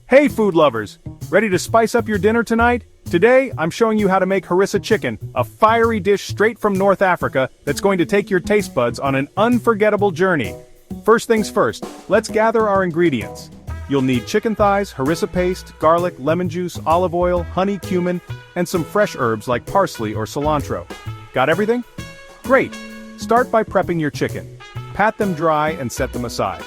Hey food lovers! Ready to spice up your dinner tonight? Today, I'm showing you how to make harissa chicken, a fiery dish straight from North Africa that's going to take your taste buds on an unforgettable journey. First things first, let's gather our ingredients. You'll need chicken thighs, harissa paste, garlic, lemon juice, olive oil, honey, cumin, and some fresh herbs like parsley or cilantro. Got everything? Great! Start by prepping your chicken. Pat them dry and set them aside.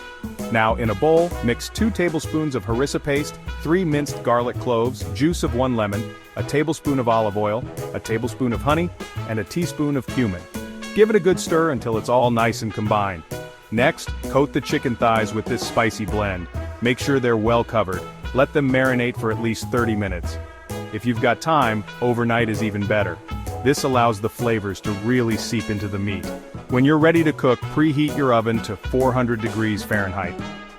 Now, in a bowl, mix 2 tablespoons of harissa paste, 3 minced garlic cloves, juice of 1 lemon, a tablespoon of olive oil, a tablespoon of honey, and a teaspoon of cumin. Give it a good stir until it's all nice and combined. Next, coat the chicken thighs with this spicy blend. Make sure they're well covered. Let them marinate for at least 30 minutes. If you've got time, overnight is even better. This allows the flavors to really seep into the meat. When you're ready to cook, preheat your oven to 400 degrees Fahrenheit.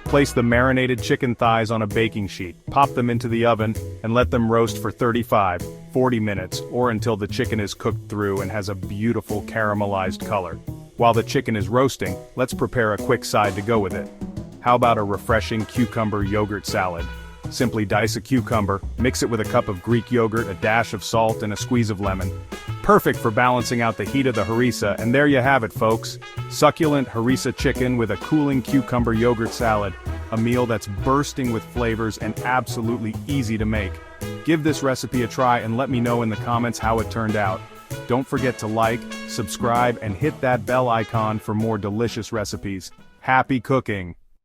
Place the marinated chicken thighs on a baking sheet, pop them into the oven, and let them roast for 35-40 minutes, or until the chicken is cooked through and has a beautiful caramelized color. While the chicken is roasting, let's prepare a quick side to go with it. How about a refreshing cucumber yogurt salad? Simply dice a cucumber, mix it with a cup of Greek yogurt, a dash of salt, and a squeeze of lemon. Perfect for balancing out the heat of the harissa, and there you have it, folks. Succulent harissa chicken with a cooling cucumber yogurt salad. A meal that's bursting with flavors and absolutely easy to make. Give this recipe a try and let me know in the comments how it turned out. Don't forget to like, subscribe, and hit that bell icon for more delicious recipes. Happy cooking!